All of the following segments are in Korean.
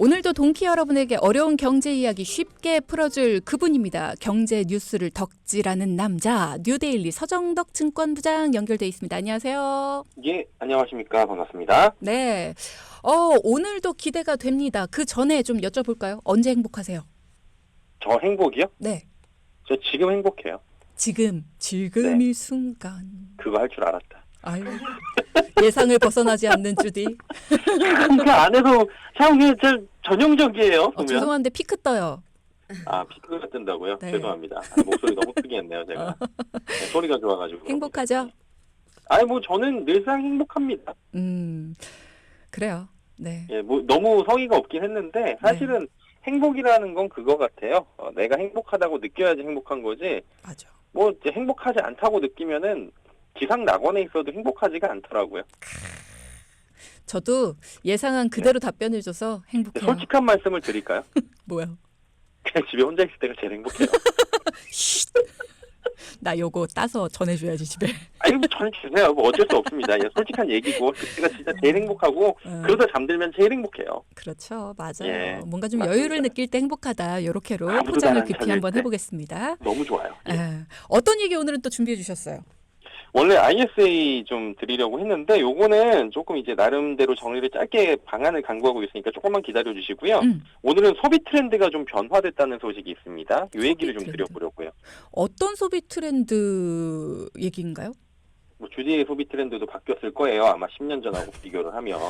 오늘도 동키 여러분에게 어려운 경제 이야기 쉽게 풀어줄 그분입니다. 경제 뉴스를 덕질하는 남자, 뉴데일리 서정덕 증권부장 연결돼 있습니다. 안녕하세요. 예, 안녕하십니까. 반갑습니다. 네, 오늘도 기대가 됩니다. 그 전에 좀 여쭤볼까요? 언제 행복하세요? 저 행복이요? 네, 저 지금 행복해요. 지금 이 순간. 그거 할 줄 알았다. 아유, 예상을 벗어나지 않는 주디. 그 안에서 참 전형적이에요. 보면. 죄송한데 피크 떠요. 아, 피크가 뜬다고요? 네. 죄송합니다. 목소리 너무 크게 했네요, 제가. 네, 소리가 좋아가지고. 행복하죠? 아니, 저는 늘상 행복합니다. 그래요. 네. 예, 너무 성의가 없긴 했는데, 사실은 행복이라는 건 그거 같아요. 내가 행복하다고 느껴야지 행복한 거지, 맞아. 이제 행복하지 않다고 느끼면은, 기상 낙원에 있어도 행복하지가 않더라고요. 저도 예상한 그대로 답변해줘서 행복해요. 솔직한 말씀을 드릴까요? 뭐요? 그냥 집에 혼자 있을 때가 제일 행복해요. 나 요거 따서 전해줘야지 집에. 아니, 저는 주세요. 어쩔 수 없습니다. 솔직한 얘기고 그때가 진짜 제일 행복하고 그러다 잠들면 제일 행복해요. 그렇죠. 맞아요. 예, 뭔가 좀 맞습니다. 여유를 느낄 때 행복하다. 요렇게로 아무도 포장을 나랑 깊이 찾을 한번 때. 해보겠습니다. 너무 좋아요. 예. 어떤 얘기 오늘은 또 준비해 주셨어요? 원래 ISA 좀 드리려고 했는데 요거는 조금 이제 나름대로 정리를 짧게 방안을 강구하고 있으니까 조금만 기다려 주시고요. 오늘은 소비 트렌드가 좀 변화됐다는 소식이 있습니다. 이 얘기를 좀 트렌드. 드려보려고요. 어떤 소비 트렌드 얘기인가요? 주디의 소비 트렌드도 바뀌었을 거예요. 아마 10년 전하고 비교를 하면.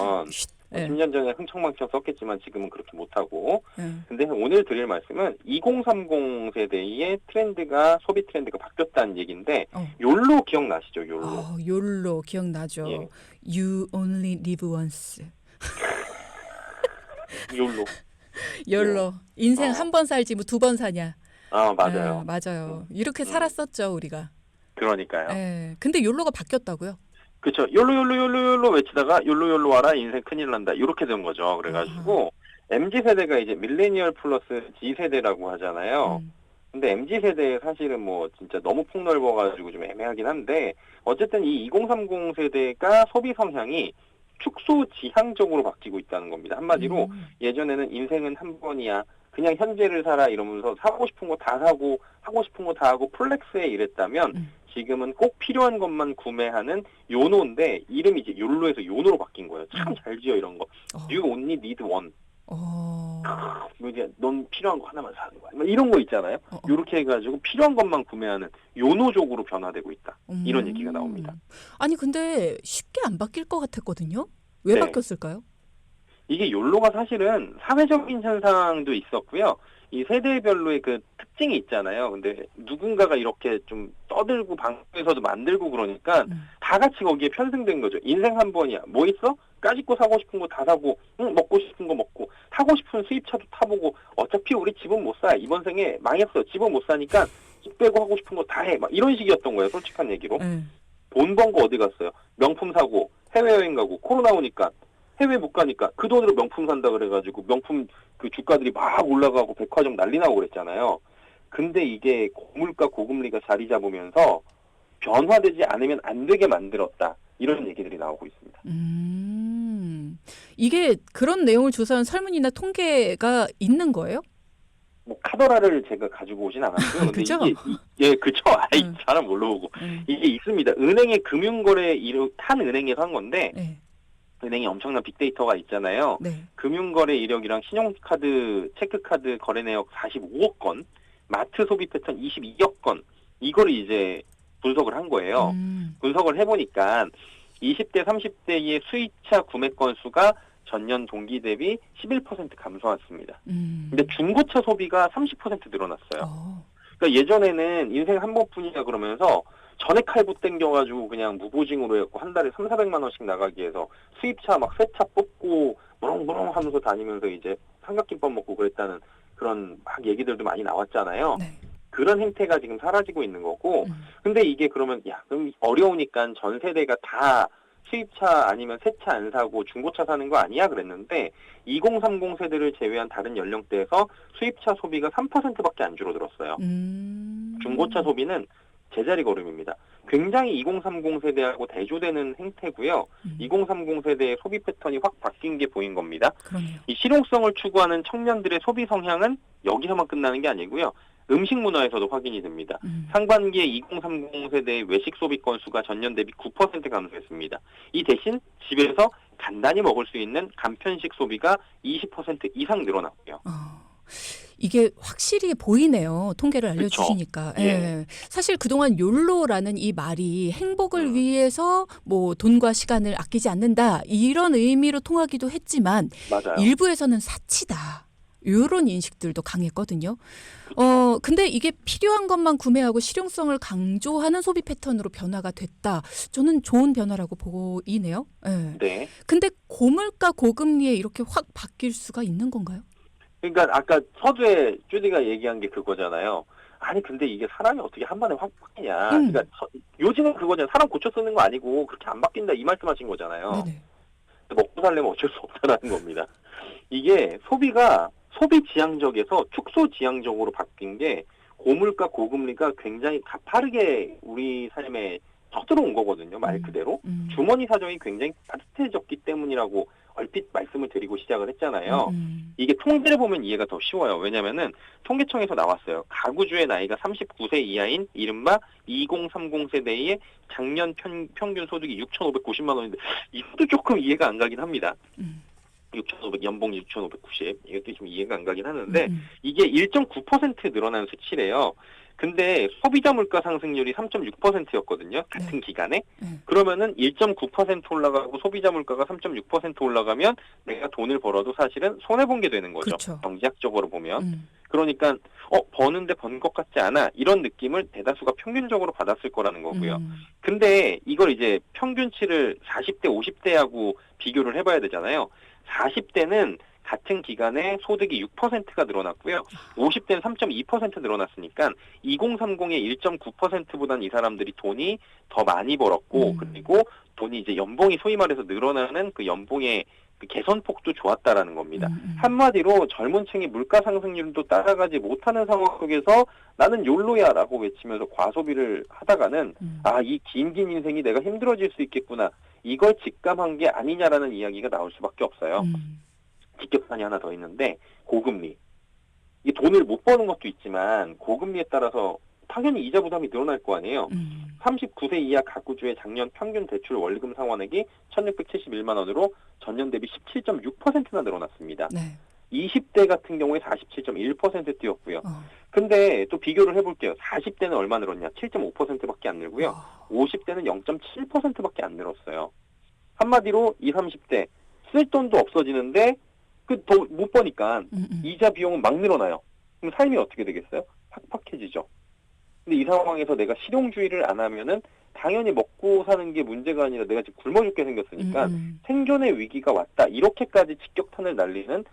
10년 전에 흥청망청 썼겠지만 지금은 그렇게 못하고. 근데 오늘 드릴 말씀은 2030 세대의 트렌드가, 소비 트렌드가 바뀌었다는 얘기인데, 욜로 기억나시죠? 욜로. 욜로 기억나죠. 예. You only live once. 욜로. 욜로. 인생 한 번 살지 뭐 두 번 사냐. 맞아요. 맞아요. 이렇게 살았었죠, 우리가. 그러니까요. 근데 욜로가 바뀌었다고요? 그렇죠. 욜로 외치다가 욜로 와라 인생 큰일 난다. 이렇게 된 거죠. 그래가지고 MZ세대가 이제 밀레니얼 플러스 G세대라고 하잖아요. 근데 MZ세대 사실은 진짜 너무 폭넓어가지고 좀 애매하긴 한데 어쨌든 이 2030 세대가 소비 성향이 축소 지향적으로 바뀌고 있다는 겁니다. 한마디로 예전에는 인생은 한 번이야. 그냥 현재를 살아 이러면서 사고 싶은 거 다 사고 하고 싶은 거 다 하고 플렉스해 이랬다면 지금은 꼭 필요한 것만 구매하는 요노인데 이름이 이제 욜로에서 요노로 바뀐 거예요. 참 잘 지어 이런 거. You only need one. 이제 넌 필요한 거 하나만 사는 거야. 이런 거 있잖아요. 이렇게 해가지고 필요한 것만 구매하는 요노족으로 변화되고 있다. 이런 얘기가 나옵니다. 아니 근데 쉽게 안 바뀔 것 같았거든요. 왜 바뀌었을까요? 이게 욜로가 사실은 사회적인 현상도 있었고요. 이 세대별로의 그 특징이 있잖아요. 근데 누군가가 이렇게 좀 떠들고 방송에서도 만들고 그러니까 다 같이 거기에 편승된 거죠. 인생 한 번이야. 뭐 있어? 까짓거 사고 싶은 거 다 사고, 먹고 싶은 거 먹고, 타고 싶은 수입차도 타보고, 어차피 우리 집은 못 사. 이번 생에 망했어. 집은 못 사니까 집 빼고 하고 싶은 거 다 해. 막 이런 식이었던 거예요. 솔직한 얘기로. 돈 번 거 어디 갔어요? 명품 사고, 해외여행 가고, 코로나 오니까. 해외 못 가니까 그 돈으로 명품 산다 그래가지고 명품 그 주가들이 막 올라가고 백화점 난리 나고 그랬잖아요. 근데 이게 고물가 고금리가 자리 잡으면서 변화되지 않으면 안 되게 만들었다. 이런 얘기들이 나오고 있습니다. 이게 그런 내용을 조사한 설문이나 통계가 있는 거예요? 카더라를 제가 가지고 오진 않았고요. 근데 그죠? 이게 그쵸? 사람 몰라보고. 이게 있습니다. 은행의 금융거래 한 은행에서 한 건데 은행에 엄청난 빅데이터가 있잖아요. 금융거래 이력이랑 신용카드, 체크카드 거래 내역 45억 건, 마트 소비 패턴 22억 건, 이거를 이제 분석을 한 거예요. 분석을 해보니까 20대, 30대의 수입차 구매 건수가 전년 동기 대비 11% 감소했습니다. 근데 중고차 소비가 30% 늘어났어요. 그러니까 예전에는 인생 한 번뿐이야 그러면서 전액 할부 땡겨가지고 그냥 무보증으로 했고 한 달에 300~400만 원씩 나가기 위해서 수입차 막 새 차 뽑고 무렁무렁 하면서 다니면서 이제 삼각김밥 먹고 그랬다는 그런 막 얘기들도 많이 나왔잖아요. 그런 행태가 지금 사라지고 있는 거고 근데 이게 그러면 그럼 어려우니까 전 세대가 다 수입차 아니면 새 차 안 사고 중고차 사는 거 아니야 그랬는데 2030 세대를 제외한 다른 연령대에서 수입차 소비가 3%밖에 안 줄어들었어요. 중고차 소비는 제자리 걸음입니다. 굉장히 2030 세대하고 대조되는 행태고요. 2030 세대의 소비 패턴이 확 바뀐 게 보인 겁니다. 그러네요. 이 실용성을 추구하는 청년들의 소비 성향은 여기서만 끝나는 게 아니고요. 음식 문화에서도 확인이 됩니다. 상반기에 2030 세대의 외식 소비 건수가 전년 대비 9% 감소했습니다. 이 대신 집에서 간단히 먹을 수 있는 간편식 소비가 20% 이상 늘어났고요. 이게 확실히 보이네요. 통계를 알려주시니까. 예. 사실 그동안 욜로라는 이 말이 행복을 위해서 뭐 돈과 시간을 아끼지 않는다 이런 의미로 통하기도 했지만 맞아요. 일부에서는 사치다. 이런 인식들도 강했거든요. 근데 이게 필요한 것만 구매하고 실용성을 강조하는 소비 패턴으로 변화가 됐다. 저는 좋은 변화라고 보이네요. 예. 네. 근데 고물가 고금리에 이렇게 확 바뀔 수가 있는 건가요? 그러니까 아까 서두에 주디가 얘기한 게 그거잖아요. 아니 근데 이게 사람이 어떻게 한 번에 확 바뀌냐. 그러니까 요즘은 그거잖아요. 사람 고쳐 쓰는 거 아니고 그렇게 안 바뀐다 이 말씀하신 거잖아요. 네네. 먹고 살려면 어쩔 수 없다라는 겁니다. 이게 소비가 소비 지향적에서 축소 지향적으로 바뀐 게 고물가 고금리가 굉장히 가파르게 우리 삶에 쳐들어온 거거든요. 말 그대로. 주머니 사정이 굉장히 따뜻해졌기 때문이라고 얼핏 말씀을 드리고 시작을 했잖아요. 이게 통계를 보면 이해가 더 쉬워요. 왜냐면은 통계청에서 나왔어요. 가구주의 나이가 39세 이하인 이른바 2030 세대의 작년 평균 소득이 6,590만 원인데 이것도 조금 이해가 안 가긴 합니다. 6,500 연봉 6,590 이것도 좀 이해가 안 가긴 하는데 이게 1.9% 늘어난 수치래요. 근데 소비자 물가 상승률이 3.6%였거든요. 같은 기간에. 그러면은 1.9% 올라가고 소비자 물가가 3.6% 올라가면 내가 돈을 벌어도 사실은 손해본 게 되는 거죠. 그렇죠. 경제학적으로 보면. 그러니까 버는데 번 것 같지 않아 이런 느낌을 대다수가 평균적으로 받았을 거라는 거고요. 근데 이걸 이제 평균치를 40대 50대하고 비교를 해봐야 되잖아요. 40대는 같은 기간에 소득이 6%가 늘어났고요. 50대는 3.2% 늘어났으니까 2030의 1.9%보다는 이 사람들이 돈이 더 많이 벌었고 그리고 돈이 이제 연봉이 소위 말해서 늘어나는 그 연봉의 그 개선폭도 좋았다라는 겁니다. 한마디로 젊은 층이 물가 상승률도 따라가지 못하는 상황 속에서 나는 욜로야라고 외치면서 과소비를 하다가는 이 긴 인생이 내가 힘들어질 수 있겠구나. 이걸 직감한 게 아니냐라는 이야기가 나올 수밖에 없어요. 직격탄이 하나 더 있는데 고금리. 이 돈을 못 버는 것도 있지만 고금리에 따라서 당연히 이자 부담이 늘어날 거 아니에요. 39세 이하 가구주의 작년 평균 대출 원리금 상환액이 1,671만 원으로 전년 대비 17.6%나 늘어났습니다. 네. 20대 같은 경우에 47.1% 뛰었고요. 근데 또 비교를 해볼게요. 40대는 얼마 늘었냐? 7.5%밖에 안 늘고요. 50대는 0.7%밖에 안 늘었어요. 한마디로 20, 30대 쓸 돈도 없어지는데 더 못 버니까 이자 비용은 막 늘어나요. 그럼 삶이 어떻게 되겠어요? 팍팍해지죠. 근데 이 상황에서 내가 실용주의를 안 하면은 당연히 먹고 사는 게 문제가 아니라 내가 지금 굶어 죽게 생겼으니까 생존의 위기가 왔다. 이렇게까지 직격탄을 날리는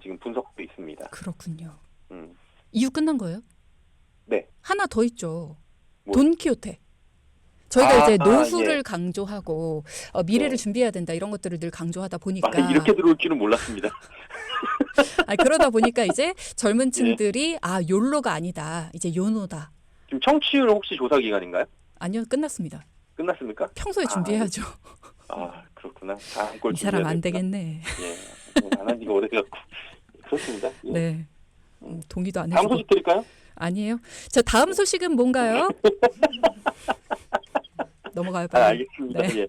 지금 분석도 있습니다. 그렇군요. 이유 끝난 거예요? 네. 하나 더 있죠. 뭐? 돈키호테. 저희가 이제 노후를 예. 강조하고 미래를 준비해야 된다 이런 것들을 늘 강조하다 보니까 이렇게 들어올 줄은 몰랐습니다. 그러다 보니까 이제 젊은 층들이 욜로가 아니다. 이제 요노다. 지금 청취율 혹시 조사 기간인가요? 아니요. 끝났습니다. 끝났습니까? 평소에 준비해야죠. 그렇구나. 다음 걸 이 사람 안 되겠네. 예. 안 한 지가 오래돼갖고. 그렇습니다. 예. 네. 동의도 안 해주고. 다음 소식 드릴까요? 아니에요. 자, 다음 소식은 뭔가요? 넘어가요. 빨리. 알겠습니다. 네. 예.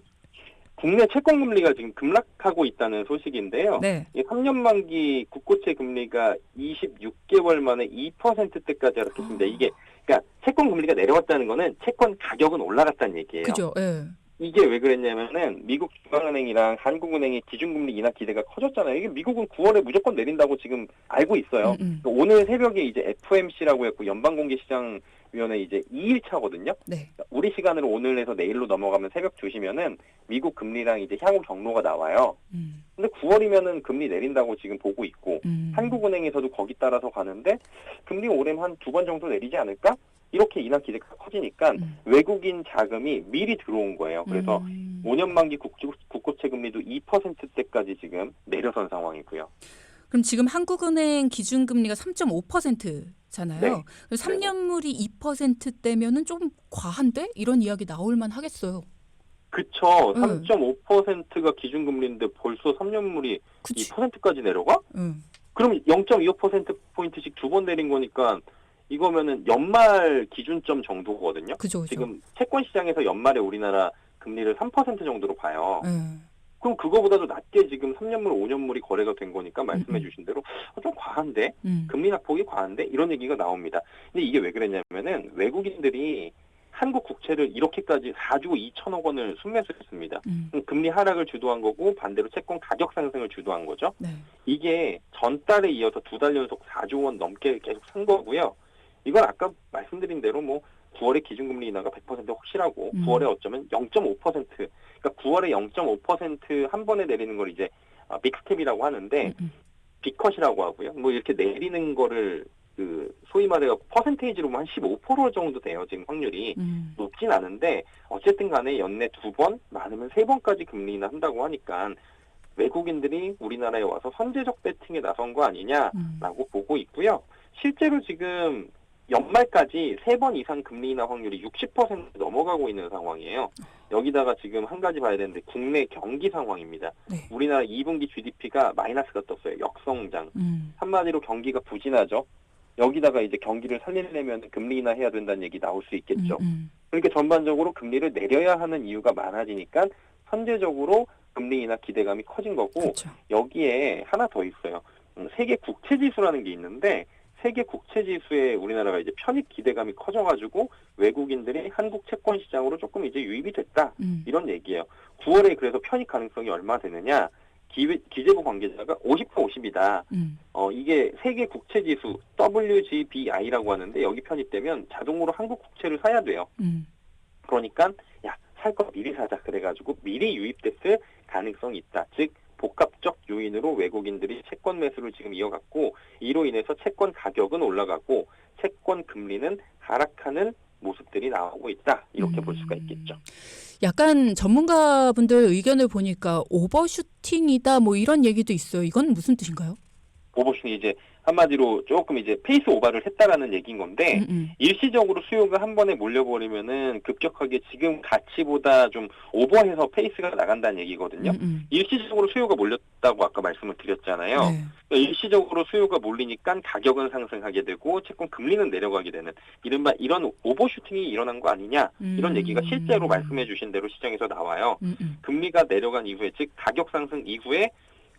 국내 채권 금리가 지금 급락하고 있다는 소식인데요. 네. 3년 만기 국고채 금리가 26개월 만에 2%대까지 하락했습니다. 이게 그러니까 채권 금리가 내려왔다는 거는 채권 가격은 올라갔다는 얘기예요. 그죠. 예. 이게 왜 그랬냐면은 미국 중앙은행이랑 한국은행의 기준금리 인하 기대가 커졌잖아요. 이게 미국은 9월에 무조건 내린다고 지금 알고 있어요. 오늘 새벽에 이제 FOMC라고 했고 연방공개시장위원회 이제 2일차거든요. 네. 우리 시간으로 오늘에서 내일로 넘어가면 새벽 2시면은 미국 금리랑 이제 향후 경로가 나와요. 근데 9월이면은 금리 내린다고 지금 보고 있고 한국은행에서도 거기 따라서 가는데 금리 올해는 한 2번 정도 내리지 않을까? 이렇게 인하 기대가 커지니까 외국인 자금이 미리 들어온 거예요. 그래서 5년 만기 국고채 금리도 2%대까지 지금 내려선 상황이고요. 그럼 지금 한국은행 기준금리가 3.5% 네. 3년물이 2%대면은 좀 과한데? 이런 이야기 나올 만 하겠어요. 그쵸. 3.5%가 기준금리인데 벌써 3년물이 2%까지 내려가? 그럼 0.25%포인트씩 두 번 내린 거니까 이거면은 연말 기준점 정도거든요. 그죠. 지금 채권 시장에서 연말에 우리나라 금리를 3% 정도로 봐요. 그럼 그거보다도 낮게 지금 3년물, 5년물이 거래가 된 거니까 말씀해 주신 대로 좀 과한데? 금리 낙폭이 과한데? 이런 얘기가 나옵니다. 근데 이게 왜 그랬냐면은 외국인들이 한국 국채를 이렇게까지 4조 2천억 원을 순매수했습니다. 금리 하락을 주도한 거고 반대로 채권 가격 상승을 주도한 거죠. 네. 이게 전달에 이어서 2달 연속 4조 원 넘게 계속 산 거고요. 이건 아까 말씀드린 대로 뭐 9월에 기준금리 인하가 100% 확실하고 9월에 어쩌면 0.5% 그러니까 9월에 0.5% 한 번에 내리는 걸 이제 빅스텝이라고 하는데 빅컷이라고 하고요. 뭐 이렇게 내리는 거를 그 소위 말해 퍼센테이지로 한 15% 정도 돼요. 지금 확률이 높진 않은데 어쨌든 간에 연내 2번 많으면 3번까지 금리 인하 한다고 하니까 외국인들이 우리나라에 와서 선제적 베팅에 나선 거 아니냐라고 보고 있고요. 실제로 지금 연말까지 3번 이상 금리 인하 확률이 60% 넘어가고 있는 상황이에요. 여기다가 지금 한 가지 봐야 되는데 국내 경기 상황입니다. 네. 우리나라 2분기 GDP가 마이너스가 떴어요. 역성장. 한마디로 경기가 부진하죠. 여기다가 이제 경기를 살리려면 금리 인하 해야 된다는 얘기 나올 수 있겠죠. 그러니까 전반적으로 금리를 내려야 하는 이유가 많아지니까 선제적으로 금리 인하 기대감이 커진 거고 그렇죠. 여기에 하나 더 있어요. 세계 국채지수라는 게 있는데 세계 국채지수에 우리나라가 이제 편입 기대감이 커져가지고 외국인들이 한국 채권 시장으로 조금 이제 유입이 됐다. 이런 얘기예요. 9월에 그래서 편입 가능성이 얼마 되느냐? 기재부 관계자가 50대 50이다. 이게 세계 국채지수 WGBI라고 하는데 여기 편입되면 자동으로 한국 국채를 사야 돼요. 그러니까 야, 살 거 미리 사자 그래가지고 미리 유입됐을 가능성이 있다. 즉 복합적 요인으로 외국인들이 채권 매수를 지금 이어갔고 이로 인해서 채권 가격은 올라가고 채권 금리는 하락하는 모습들이 나오고 있다. 이렇게 볼 수가 있겠죠. 약간 전문가분들 의견을 보니까 오버슈팅이다 뭐 이런 얘기도 있어요. 이건 무슨 뜻인가요? 오버슈팅 이제 한마디로 조금 이제 페이스 오버를 했다라는 얘기인 건데 일시적으로 수요가 한 번에 몰려버리면은 급격하게 지금 가치보다 좀 오버해서 페이스가 나간다는 얘기거든요. 일시적으로 수요가 몰렸다고 아까 말씀을 드렸잖아요. 네. 그러니까 일시적으로 수요가 몰리니까 가격은 상승하게 되고 채권 금리는 내려가게 되는 이른바 이런 오버슈팅이 일어난 거 아니냐 이런 얘기가 실제로 말씀해 주신 대로 시장에서 나와요. 금리가 내려간 이후에 즉 가격 상승 이후에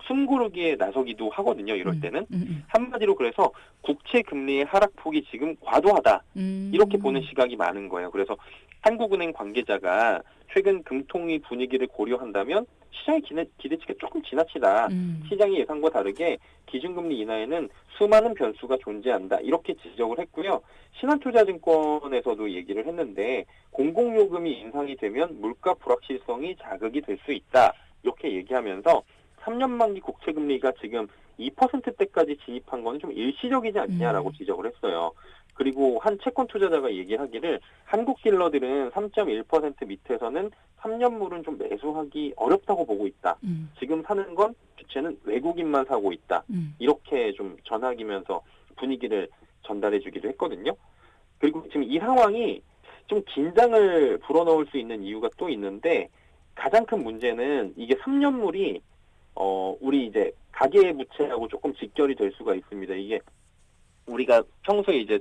숨고르기에 나서기도 하거든요. 이럴 때는. 한마디로 그래서 국채 금리의 하락폭이 지금 과도하다. 이렇게 보는 시각이 많은 거예요. 그래서 한국은행 관계자가 최근 금통위 분위기를 고려한다면 시장의 기대치가 조금 지나치다. 시장의 예상과 다르게 기준금리 인하에는 수많은 변수가 존재한다. 이렇게 지적을 했고요. 신한투자증권에서도 얘기를 했는데 공공요금이 인상이 되면 물가 불확실성이 자극이 될 수 있다. 이렇게 얘기하면서 3년 만기 국채금리가 지금 2%대까지 진입한 건 좀 일시적이지 않냐라고 지적을 했어요. 그리고 한 채권 투자자가 얘기하기를 한국 딜러들은 3.1% 밑에서는 3년물은 좀 매수하기 어렵다고 보고 있다. 지금 사는 건 주체는 외국인만 사고 있다. 이렇게 좀 전하기면서 분위기를 전달해 주기도 했거든요. 그리고 지금 이 상황이 좀 긴장을 불어넣을 수 있는 이유가 또 있는데 가장 큰 문제는 이게 3년물이 우리 이제 가계부채하고 조금 직결이 될 수가 있습니다. 이게 우리가 평소에 이제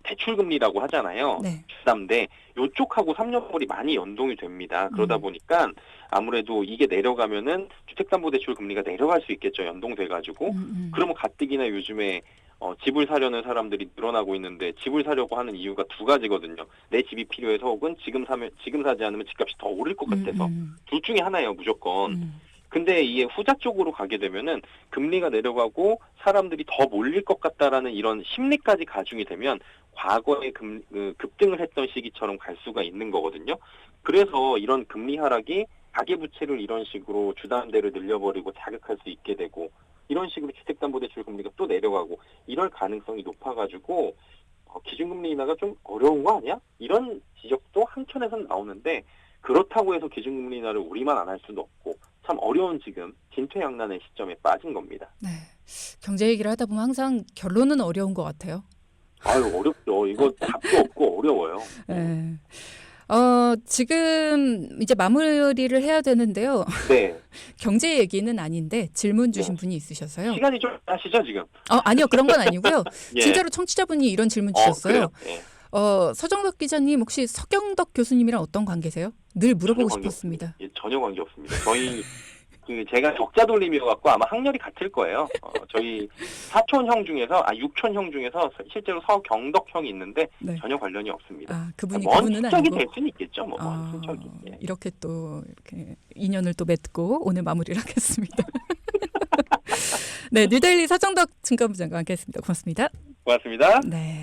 대출금리라고 하잖아요. 네. 주담대 요쪽하고 3년물이 많이 연동이 됩니다. 그러다 보니까 아무래도 이게 내려가면은 주택담보대출 금리가 내려갈 수 있겠죠. 연동돼가지고. 그러면 가뜩이나 요즘에 집을 사려는 사람들이 늘어나고 있는데 집을 사려고 하는 이유가 두 가지거든요. 내 집이 필요해서 혹은 지금 사지 않으면 집값이 더 오를 것 같아서. 둘 중에 하나예요. 무조건. 근데 이게 후자 쪽으로 가게 되면은 금리가 내려가고 사람들이 더 몰릴 것 같다라는 이런 심리까지 가중이 되면 과거에 급등을 했던 시기처럼 갈 수가 있는 거거든요. 그래서 이런 금리 하락이 가계부채를 이런 식으로 주담대를 늘려버리고 자극할 수 있게 되고 이런 식으로 주택담보대출 금리가 또 내려가고 이럴 가능성이 높아가지고 기준금리 인하가 좀 어려운 거 아니야? 이런 지적도 한켠에서는 나오는데 그렇다고 해서 기준금리 인하를 우리만 안 할 수도 없고 참 어려운 지금 진퇴양난의 시점에 빠진 겁니다. 네, 경제 얘기를 하다 보면 항상 결론은 어려운 것 같아요. 아유, 어렵죠. 이거 답도 없고 어려워요. 네. 지금 이제 마무리를 해야 되는데요. 네. 경제 얘기는 아닌데 질문 주신 분이 있으셔서요. 시간이 좀 하시죠, 지금? 아니요. 그런 건 아니고요. 예. 진짜로 청취자분이 이런 질문 주셨어요. 예. 서정덕 기자님 혹시 서경덕 교수님이랑 어떤 관계세요? 늘 물어보고 싶었습니다. 예, 전혀 관계 없습니다. 저희 제가 적자 돌림이어갖고 아마 학렬이 같을 거예요. 저희 사촌형 중에서 6촌형 중에서 실제로 서경덕 형이 있는데 네. 전혀 관련이 없습니다. 그분은 친척이 아니고. 될 수는 있겠죠. 먼 친척이. 예. 이렇게 또 이렇게 인연을 또 맺고 오늘 마무리를 하겠습니다. 네, 뉴델리 서정덕 증권부장과 함께했습니다. 고맙습니다. 고맙습니다. 네.